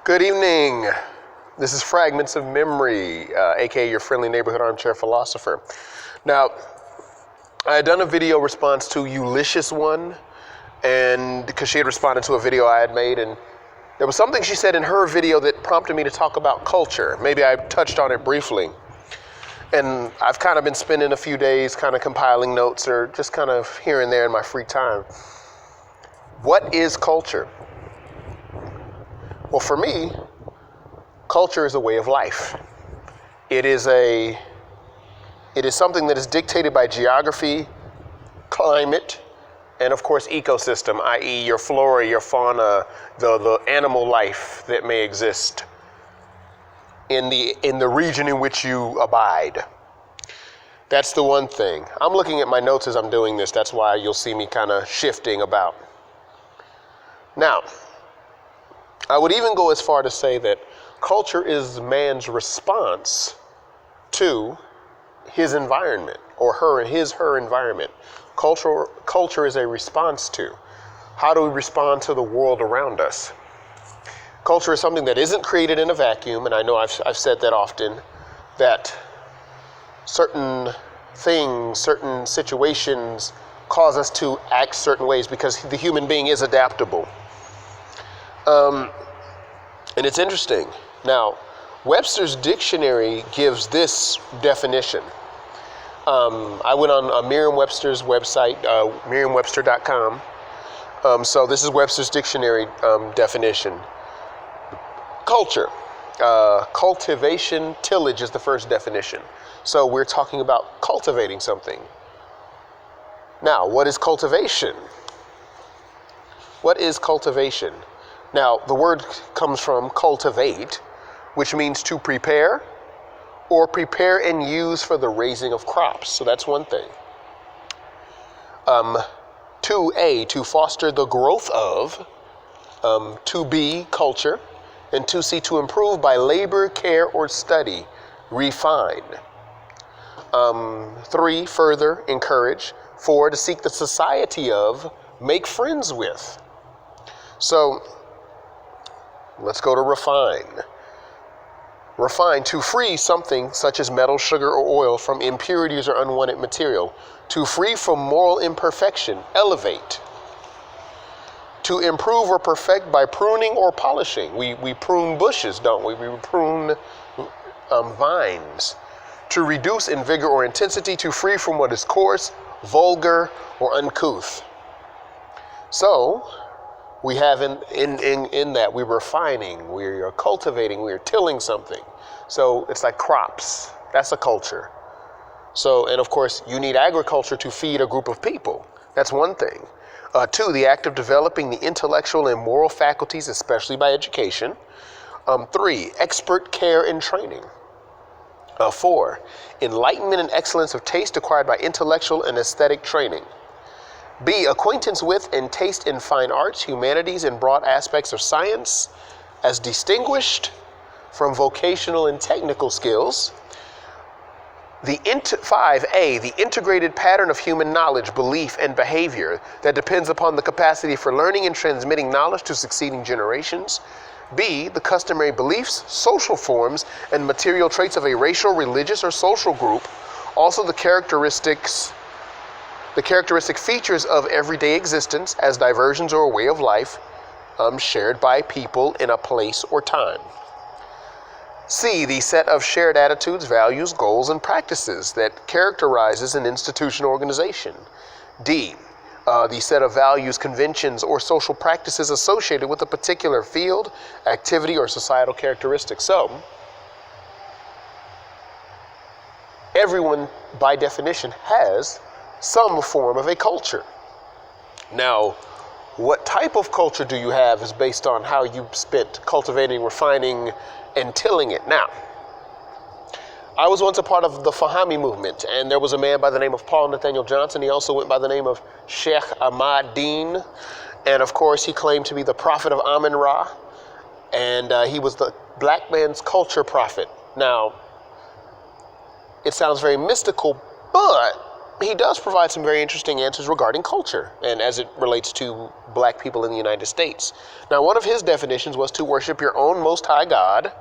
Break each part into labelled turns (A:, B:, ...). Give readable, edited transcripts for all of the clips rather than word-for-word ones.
A: Good evening. This is Fragments of Memory, aka your friendly neighborhood armchair philosopher. Now, I had done a video response to Ulysses one, and because she had responded to a video I had made, and there was something she said in her video that prompted me to talk about culture. Maybe I touched on it briefly. And I've kind of been spending a few days kind of compiling notes or just kind of here and there in my free time. What is culture? Well, for me, culture is a way of life. It is something that is dictated by geography, climate, and of course ecosystem, i.e. your flora, your fauna, the animal life that may exist in the region in which you abide. That's the one thing. I'm looking at my notes as I'm doing this. That's why you'll see me kind of shifting about. Now, I would even go as far to say that culture is man's response to his environment, or her environment. Culture is a response to. How do we respond to the world around us? Culture is something that isn't created in a vacuum, and I know I've said that often, that certain things, certain situations cause us to act certain ways because the human being is adaptable. And it's interesting. Now, Webster's dictionary gives this definition. I went on Merriam-Webster's website, merriam-webster.com. So this is Webster's dictionary definition. Culture, cultivation, tillage is the first definition. So we're talking about cultivating something. Now, what is cultivation? What is cultivation? Now, the word comes from cultivate, which means to prepare or prepare and use for the raising of crops. So that's one thing. To foster the growth of, to be, culture. And 2C, to improve by labor, care, or study, refine. 3, further, encourage. 4, to seek the society of, make friends with. So, let's go to refine. Refine, to free something such as metal, sugar, or oil from impurities or unwanted material. To free from moral imperfection, elevate. To improve or perfect by pruning or polishing. We prune bushes, don't we? We prune vines. To reduce in vigor or intensity, to free from what is coarse, vulgar, or uncouth. So, we have in that we're refining, we're cultivating, we're tilling something. So it's like crops. That's a culture. So, and of course, you need agriculture to feed a group of people. That's one thing. 2, the act of developing the intellectual and moral faculties, especially by education. 3, expert care and training. 4, enlightenment and excellence of taste acquired by intellectual and aesthetic training. B, acquaintance with and taste in fine arts, humanities, and broad aspects of science as distinguished from vocational and technical skills. 5A, the integrated pattern of human knowledge, belief, and behavior that depends upon the capacity for learning and transmitting knowledge to succeeding generations. B, the customary beliefs, social forms, and material traits of a racial, religious, or social group. Also the characteristic features of everyday existence as diversions or a way of life shared by people in a place or time. C, the set of shared attitudes, values, goals, and practices that characterizes an institution or organization. D, the set of values, conventions, or social practices associated with a particular field, activity, or societal characteristic. So, everyone, by definition, has some form of a culture. Now, what type of culture do you have is based on how you spent cultivating, refining, and tilling it. Now, I was once a part of the Fahami movement, and there was a man by the name of Paul Nathaniel Johnson. He also went by the name of Sheikh Ahmad Din, and of course he claimed to be the prophet of Amun-Ra, and he was the black man's culture prophet. Now, it sounds very mystical, but he does provide some very interesting answers regarding culture and as it relates to black people in the United States. Now, one of his definitions was to worship your own most high God,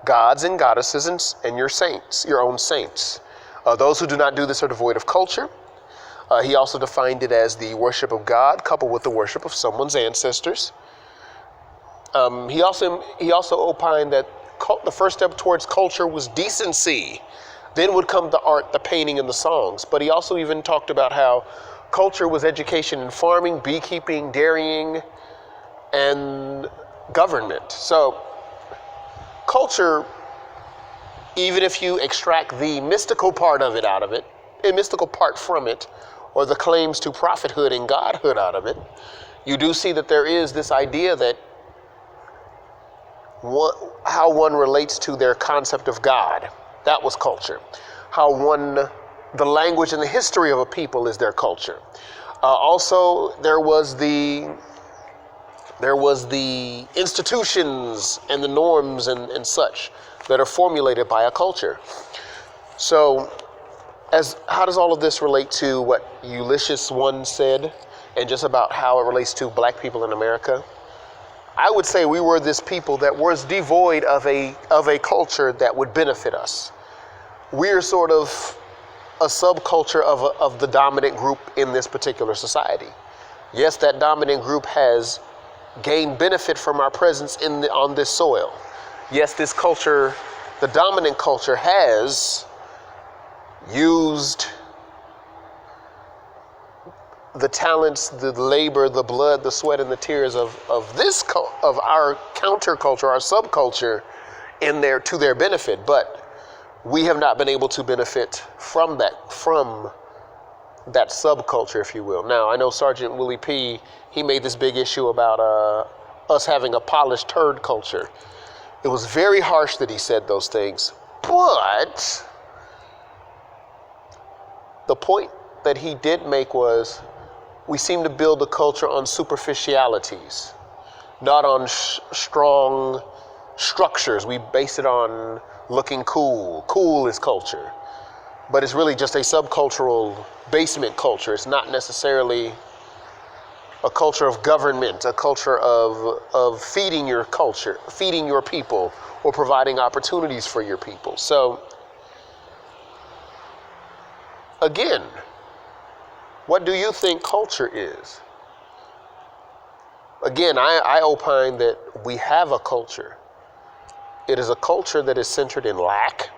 A: gods and goddesses, and your saints, your own saints. Those who do not do this are devoid of culture. He also defined it as the worship of God coupled with the worship of someone's ancestors. He also opined that the first step towards culture was decency. Then would come the art, the painting, and the songs. But he also even talked about how culture was education in farming, beekeeping, dairying, and government. So culture, even if you extract the mystical part of it out of it, a mystical part from it, or the claims to prophethood and godhood out of it, you do see that there is this idea that how one relates to their concept of God. That was culture. The language and the history of a people is their culture. Also, there was the institutions and the norms and such that are formulated by a culture. So, how does all of this relate to what Ulysses once said, and just about how it relates to black people in America? I would say we were this people that was devoid of a culture that would benefit us. We're sort of a subculture of the dominant group in this particular society. Yes, that dominant group has gained benefit from our presence on this soil. Yes, this culture, the dominant culture, has used the talents, the labor, the blood, the sweat, and the tears of our counterculture, our subculture, to their benefit. But we have not been able to benefit from that subculture, if you will. Now, I know Sergeant Willie P., he made this big issue about us having a polished turd culture. It was very harsh that he said those things, but the point that he did make was we seem to build a culture on superficialities, not on strong structures. We base it on looking cool. Cool is culture. But it's really just a subcultural basement culture. It's not necessarily a culture of government, a culture of feeding your culture, feeding your people, or providing opportunities for your people. So, again, what do you think culture is? Again, I opine that we have a culture. It is a culture that is centered in lack.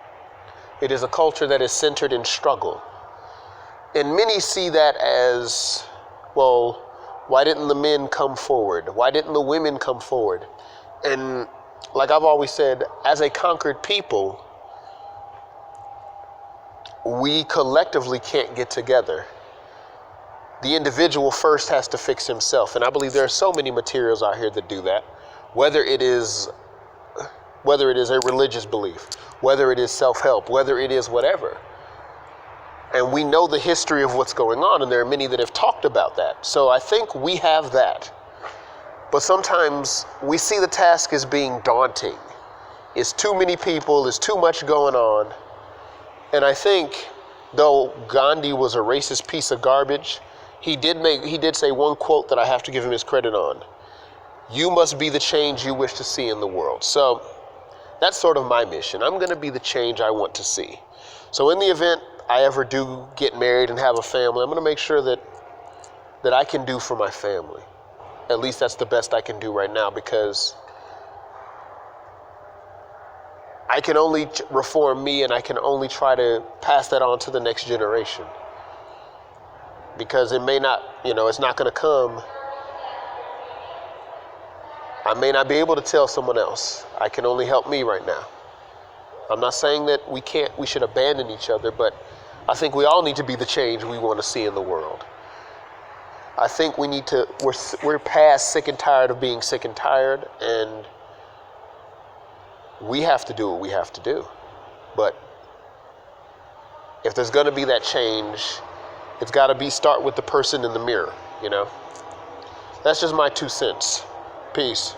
A: It is a culture that is centered in struggle. And many see that as, well, why didn't the men come forward? Why didn't the women come forward? And like I've always said, as a conquered people, we collectively can't get together. The individual first has to fix himself. And I believe there are so many materials out here that do that, whether it is a religious belief, whether it is self-help, whether it is whatever. And we know the history of what's going on, and there are many that have talked about that. So I think we have that. But sometimes we see the task as being daunting. It's too many people, it's too much going on. And I think, though Gandhi was a racist piece of garbage, he did say one quote that I have to give him his credit on. You must be the change you wish to see in the world. So that's sort of my mission. I'm going to be the change I want to see. So in the event I ever do get married and have a family, I'm going to make sure that I can do for my family. At least that's the best I can do right now, because I can only reform me, and I can only try to pass that on to the next generation. Because it may not, it's not going to come. I may not be able to tell someone else. I can only help me right now. I'm not saying that we should abandon each other, but I think we all need to be the change we want to see in the world. I think we're past sick and tired of being sick and tired, and we have to do what we have to do. But if there's going to be that change, it's got to start with the person in the mirror, That's just my 2 cents. Peace.